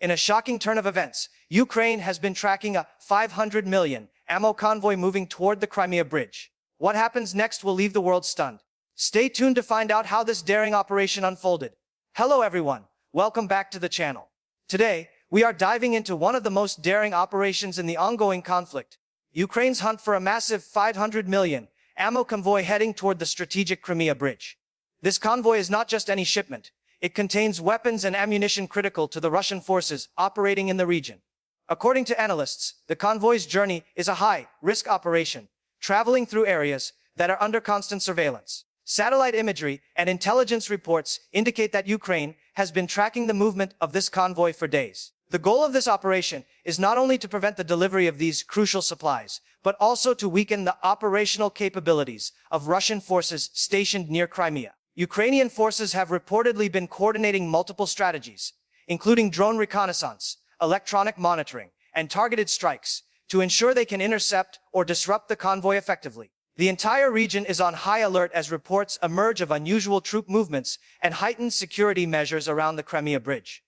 In a shocking turn of events, Ukraine has been tracking a 500 million ammo convoy moving toward the Crimea Bridge. What happens next will leave the world stunned. Stay tuned to find out how this daring operation unfolded. Hello everyone, welcome back to the channel. Today, we are diving into one of the most daring operations in the ongoing conflict, Ukraine's hunt for a massive 500 million ammo convoy heading toward the strategic Crimea Bridge. This convoy is not just any shipment. It contains weapons and ammunition critical to the Russian forces operating in the region. According to analysts, the convoy's journey is a high-risk operation, traveling through areas that are under constant surveillance. Satellite imagery and intelligence reports indicate that Ukraine has been tracking the movement of this convoy for days. The goal of this operation is not only to prevent the delivery of these crucial supplies, but also to weaken the operational capabilities of Russian forces stationed near Crimea. Ukrainian forces have reportedly been coordinating multiple strategies, including drone reconnaissance, electronic monitoring, and targeted strikes, to ensure they can intercept or disrupt the convoy effectively. The entire region is on high alert as reports emerge of unusual troop movements and heightened security measures around the Crimea Bridge.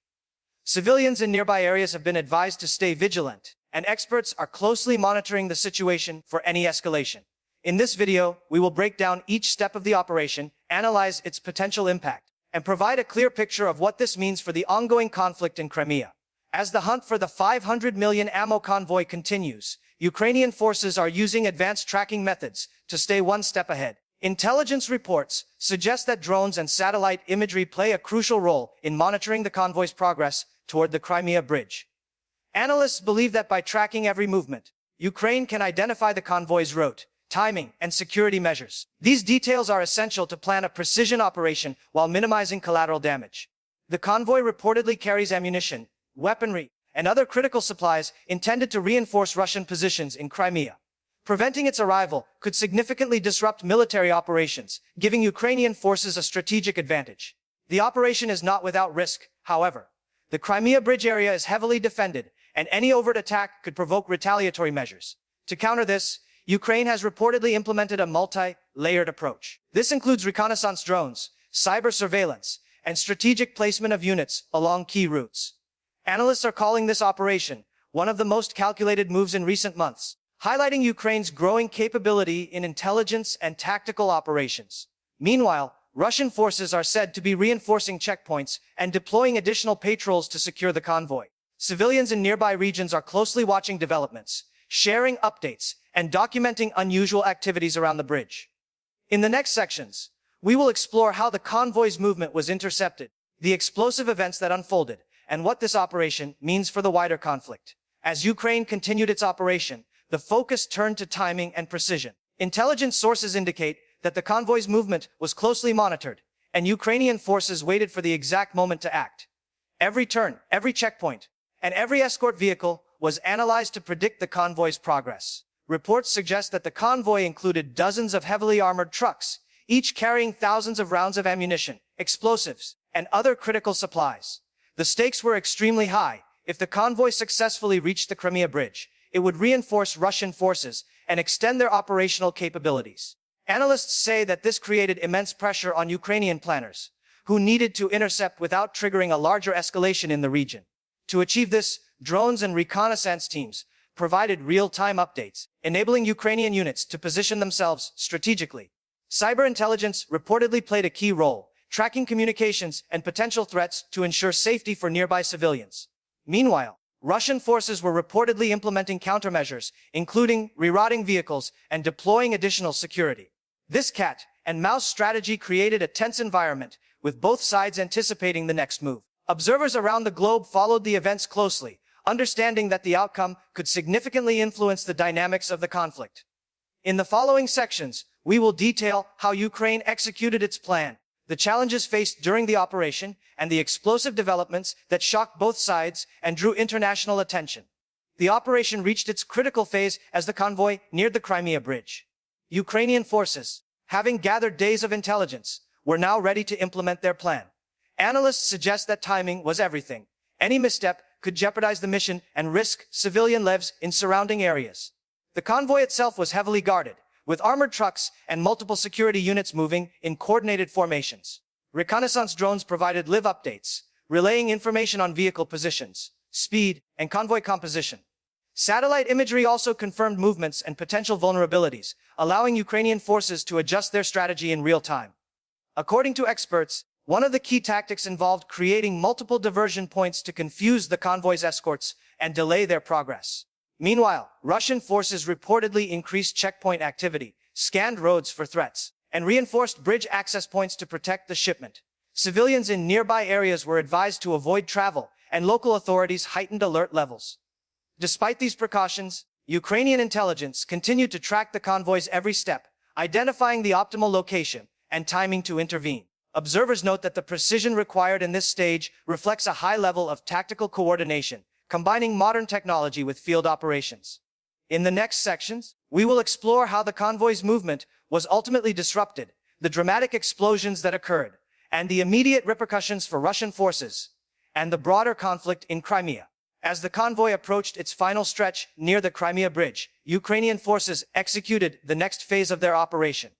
Civilians in nearby areas have been advised to stay vigilant, and experts are closely monitoring the situation for any escalation. In this video, we will break down each step of the operation, analyze its potential impact, and provide a clear picture of what this means for the ongoing conflict in Crimea. As the hunt for the 500 million ammo convoy continues, Ukrainian forces are using advanced tracking methods to stay one step ahead. Intelligence reports suggest that drones and satellite imagery play a crucial role in monitoring the convoy's progress toward the Crimea Bridge. Analysts believe that by tracking every movement, Ukraine can identify the convoy's route, timing, and security measures. These details are essential to plan a precision operation while minimizing collateral damage. The convoy reportedly carries ammunition, weaponry, and other critical supplies intended to reinforce Russian positions in Crimea. Preventing its arrival could significantly disrupt military operations, giving Ukrainian forces a strategic advantage. The operation is not without risk, however. The Crimea Bridge area is heavily defended, and any overt attack could provoke retaliatory measures. To counter this, Ukraine has reportedly implemented a multi-layered approach. This includes reconnaissance drones, cyber surveillance, and strategic placement of units along key routes. Analysts are calling this operation one of the most calculated moves in recent months, highlighting Ukraine's growing capability in intelligence and tactical operations. Meanwhile, Russian forces are said to be reinforcing checkpoints and deploying additional patrols to secure the convoy. Civilians in nearby regions are closely watching developments, sharing updates, and documenting unusual activities around the bridge. In the next sections, we will explore how the convoy's movement was intercepted, the explosive events that unfolded, and what this operation means for the wider conflict. As Ukraine continued its operation, the focus turned to timing and precision. Intelligence sources indicate that the convoy's movement was closely monitored, and Ukrainian forces waited for the exact moment to act. Every turn, every checkpoint, and every escort vehicle was analyzed to predict the convoy's progress. Reports suggest that the convoy included dozens of heavily armored trucks, each carrying thousands of rounds of ammunition, explosives, and other critical supplies. The stakes were extremely high. If the convoy successfully reached the Crimea Bridge, it would reinforce Russian forces and extend their operational capabilities. Analysts say that this created immense pressure on Ukrainian planners, who needed to intercept without triggering a larger escalation in the region. To achieve this, drones and reconnaissance teams provided real-time updates, enabling Ukrainian units to position themselves strategically. Cyber intelligence reportedly played a key role, tracking communications and potential threats to ensure safety for nearby civilians. Meanwhile, Russian forces were reportedly implementing countermeasures, including rerouting vehicles and deploying additional security. This cat-and-mouse strategy created a tense environment, with both sides anticipating the next move. Observers around the globe followed the events closely, understanding that the outcome could significantly influence the dynamics of the conflict. In the following sections, we will detail how Ukraine executed its plan, the challenges faced during the operation, and the explosive developments that shocked both sides and drew international attention. The operation reached its critical phase as the convoy neared the Crimea Bridge. Ukrainian forces, having gathered days of intelligence, were now ready to implement their plan. Analysts suggest that timing was everything. Any misstep could jeopardize the mission and risk civilian lives in surrounding areas. The convoy itself was heavily guarded, with armored trucks and multiple security units moving in coordinated formations. Reconnaissance drones provided live updates, relaying information on vehicle positions, speed, and convoy composition. Satellite imagery also confirmed movements and potential vulnerabilities, allowing Ukrainian forces to adjust their strategy in real time. According to experts, one of the key tactics involved creating multiple diversion points to confuse the convoy's escorts and delay their progress. Meanwhile, Russian forces reportedly increased checkpoint activity, scanned roads for threats, and reinforced bridge access points to protect the shipment. Civilians in nearby areas were advised to avoid travel, and local authorities heightened alert levels. Despite these precautions, Ukrainian intelligence continued to track the convoy's every step, identifying the optimal location and timing to intervene. Observers note that the precision required in this stage reflects a high level of tactical coordination, combining modern technology with field operations. In the next sections, we will explore how the convoy's movement was ultimately disrupted, the dramatic explosions that occurred, and the immediate repercussions for Russian forces, and the broader conflict in Crimea. As the convoy approached its final stretch near the Crimea Bridge, Ukrainian forces executed the next phase of their operation.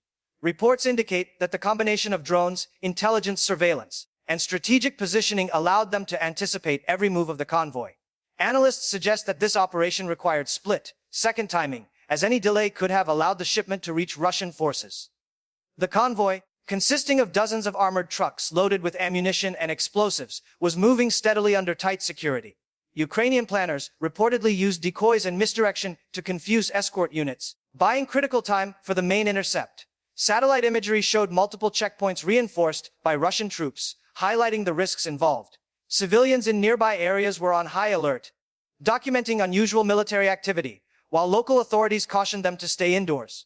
Reports indicate that the combination of drones, intelligence surveillance, and strategic positioning allowed them to anticipate every move of the convoy. Analysts suggest that this operation required split-second timing, as any delay could have allowed the shipment to reach Russian forces. The convoy, consisting of dozens of armored trucks loaded with ammunition and explosives, was moving steadily under tight security. Ukrainian planners reportedly used decoys and misdirection to confuse escort units, buying critical time for the main intercept. Satellite imagery showed multiple checkpoints reinforced by Russian troops, highlighting the risks involved. Civilians in nearby areas were on high alert, documenting unusual military activity, while local authorities cautioned them to stay indoors.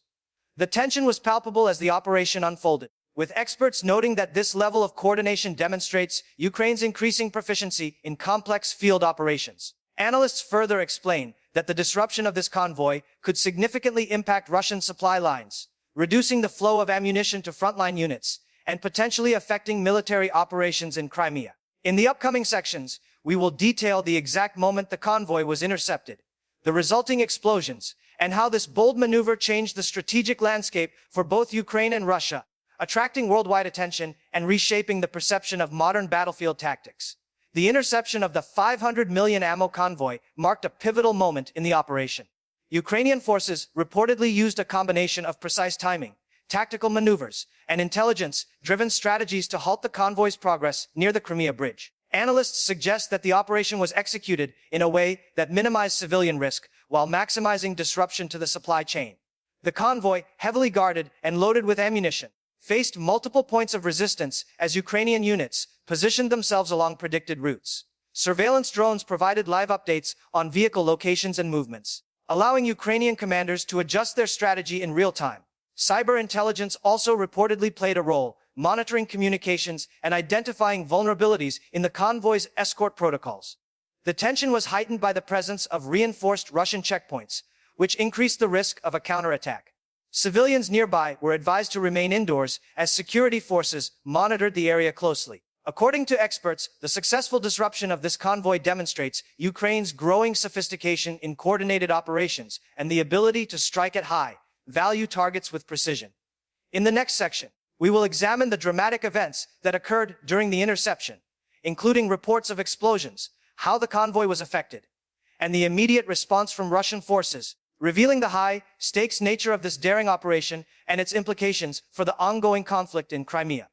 The tension was palpable as the operation unfolded, with experts noting that this level of coordination demonstrates Ukraine's increasing proficiency in complex field operations. Analysts further explain that the disruption of this convoy could significantly impact Russian supply lines, reducing the flow of ammunition to frontline units, and potentially affecting military operations in Crimea. In the upcoming sections, we will detail the exact moment the convoy was intercepted, the resulting explosions, and how this bold maneuver changed the strategic landscape for both Ukraine and Russia, attracting worldwide attention and reshaping the perception of modern battlefield tactics. The interception of the 500 million ammo convoy marked a pivotal moment in the operation. Ukrainian forces reportedly used a combination of precise timing, tactical maneuvers, and intelligence-driven strategies to halt the convoy's progress near the Crimea Bridge. Analysts suggest that the operation was executed in a way that minimized civilian risk while maximizing disruption to the supply chain. The convoy, heavily guarded and loaded with ammunition, faced multiple points of resistance as Ukrainian units positioned themselves along predicted routes. Surveillance drones provided live updates on vehicle locations and movements, allowing Ukrainian commanders to adjust their strategy in real time. Cyber intelligence also reportedly played a role, monitoring communications and identifying vulnerabilities in the convoy's escort protocols. The tension was heightened by the presence of reinforced Russian checkpoints, which increased the risk of a counterattack. Civilians nearby were advised to remain indoors as security forces monitored the area closely. According to experts, the successful disruption of this convoy demonstrates Ukraine's growing sophistication in coordinated operations and the ability to strike at high-value targets with precision. In the next section, we will examine the dramatic events that occurred during the interception, including reports of explosions, how the convoy was affected, and the immediate response from Russian forces, revealing the high-stakes nature of this daring operation and its implications for the ongoing conflict in Crimea.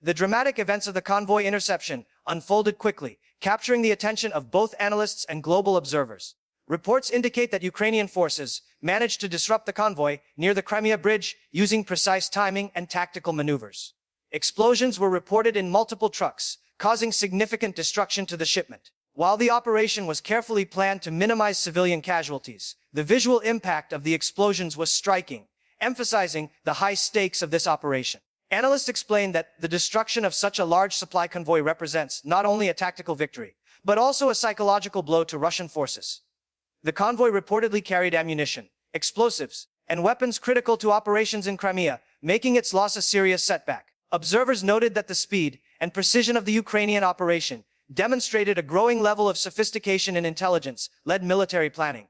The dramatic events of the convoy interception unfolded quickly, capturing the attention of both analysts and global observers. Reports indicate that Ukrainian forces managed to disrupt the convoy near the Crimea Bridge using precise timing and tactical maneuvers. Explosions were reported in multiple trucks, causing significant destruction to the shipment. While the operation was carefully planned to minimize civilian casualties, the visual impact of the explosions was striking, emphasizing the high stakes of this operation. Analysts explain that the destruction of such a large supply convoy represents not only a tactical victory, but also a psychological blow to Russian forces. The convoy reportedly carried ammunition, explosives, and weapons critical to operations in Crimea, making its loss a serious setback. Observers noted that the speed and precision of the Ukrainian operation demonstrated a growing level of sophistication and intelligence-led military planning.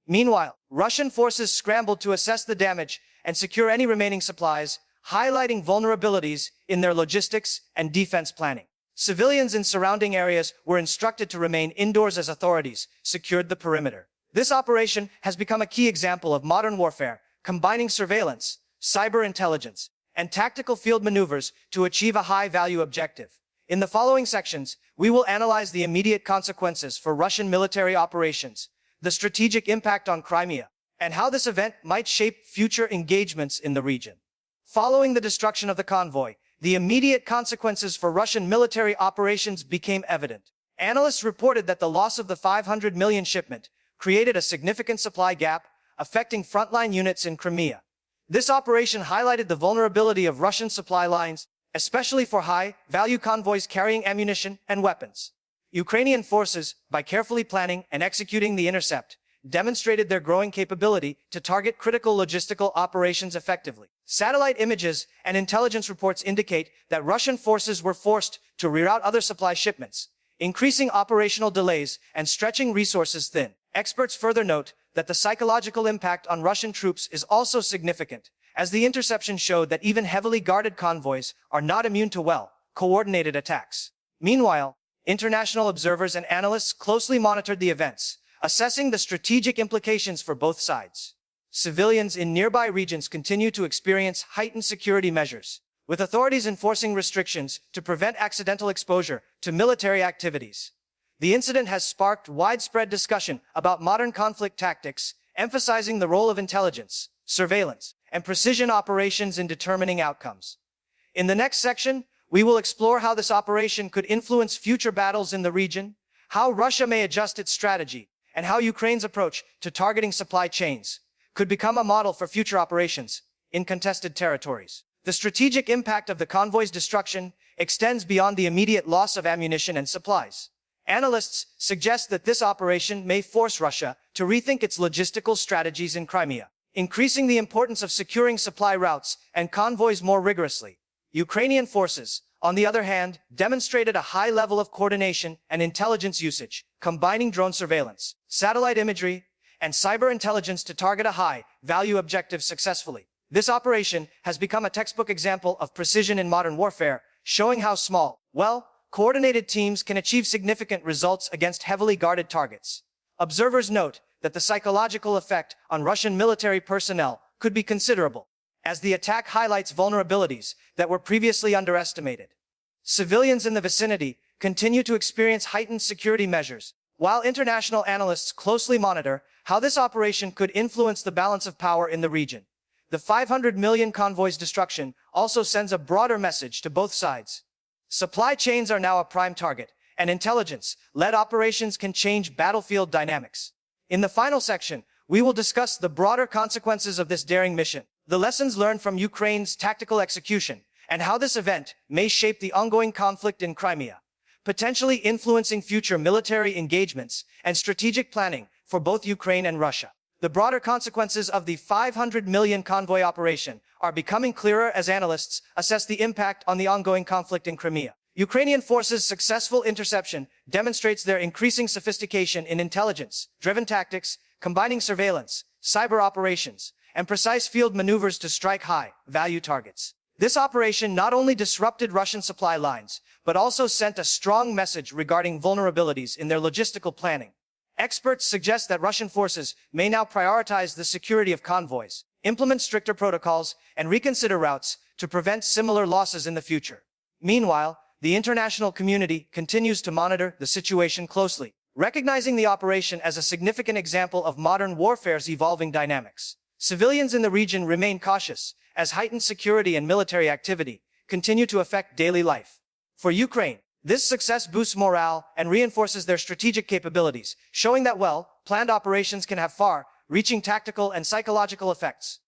Meanwhile, Russian forces scrambled to assess the damage and secure any remaining supplies, highlighting vulnerabilities in their logistics and defense planning. Civilians in surrounding areas were instructed to remain indoors as authorities secured the perimeter. This operation has become a key example of modern warfare, combining surveillance, cyber intelligence, and tactical field maneuvers to achieve a high-value objective. In the following sections, we will analyze the immediate consequences for Russian military operations, the strategic impact on Crimea, and how this event might shape future engagements in the region. Following the destruction of the convoy, the immediate consequences for Russian military operations became evident. Analysts reported that the loss of the 500 million shipment created a significant supply gap, affecting frontline units in Crimea. This operation highlighted the vulnerability of Russian supply lines, especially for high-value convoys carrying ammunition and weapons. Ukrainian forces, by carefully planning and executing the intercept, demonstrated their growing capability to target critical logistical operations effectively. Satellite images and intelligence reports indicate that Russian forces were forced to reroute other supply shipments, increasing operational delays and stretching resources thin. Experts further note that the psychological impact on Russian troops is also significant, as the interception showed that even heavily guarded convoys are not immune to well-coordinated attacks. Meanwhile, international observers and analysts closely monitored the events, assessing the strategic implications for both sides. Civilians in nearby regions continue to experience heightened security measures, with authorities enforcing restrictions to prevent accidental exposure to military activities. The incident has sparked widespread discussion about modern conflict tactics, emphasizing the role of intelligence, surveillance, and precision operations in determining outcomes. In the next section, we will explore how this operation could influence future battles in the region, how Russia may adjust its strategy, and how Ukraine's approach to targeting supply chains could become a model for future operations in contested territories. The strategic impact of the convoy's destruction extends beyond the immediate loss of ammunition and supplies. Analysts suggest that this operation may force Russia to rethink its logistical strategies in Crimea, increasing the importance of securing supply routes and convoys more rigorously. Ukrainian forces, on the other hand, demonstrated a high level of coordination and intelligence usage, combining drone surveillance, satellite imagery, and cyber intelligence to target a high-value objective successfully. This operation has become a textbook example of precision in modern warfare, showing how small, coordinated teams can achieve significant results against heavily guarded targets. Observers note that the psychological effect on Russian military personnel could be considerable, as the attack highlights vulnerabilities that were previously underestimated. Civilians in the vicinity continue to experience heightened security measures, while international analysts closely monitor how this operation could influence the balance of power in the region. The 500 million convoy's destruction also sends a broader message to both sides. Supply chains are now a prime target, and intelligence-led operations can change battlefield dynamics. In the final section, we will discuss the broader consequences of this daring mission, the lessons learned from Ukraine's tactical execution, and how this event may shape the ongoing conflict in Crimea, potentially influencing future military engagements and strategic planning for both Ukraine and Russia. The broader consequences of the 500 million convoy operation are becoming clearer as analysts assess the impact on the ongoing conflict in Crimea. Ukrainian forces' successful interception demonstrates their increasing sophistication in intelligence-driven tactics, combining surveillance, cyber operations, and precise field maneuvers to strike high-value targets. This operation not only disrupted Russian supply lines, but also sent a strong message regarding vulnerabilities in their logistical planning. Experts suggest that Russian forces may now prioritize the security of convoys, implement stricter protocols, and reconsider routes to prevent similar losses in the future. Meanwhile, the international community continues to monitor the situation closely, recognizing the operation as a significant example of modern warfare's evolving dynamics. Civilians in the region remain cautious, as heightened security and military activity continue to affect daily life. For Ukraine, this success boosts morale and reinforces their strategic capabilities, showing that well-planned operations can have far-reaching tactical and psychological effects.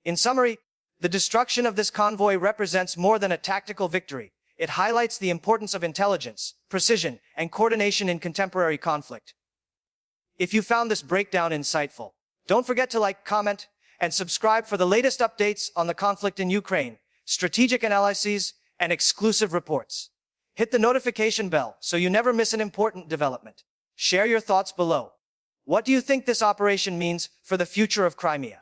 In summary, the destruction of this convoy represents more than a tactical victory. It highlights the importance of intelligence, precision, and coordination in contemporary conflict. If you found this breakdown insightful, don't forget to like, comment, and subscribe for the latest updates on the conflict in Ukraine, strategic analyses, and exclusive reports. Hit the notification bell so you never miss an important development. Share your thoughts below. What do you think this operation means for the future of Crimea?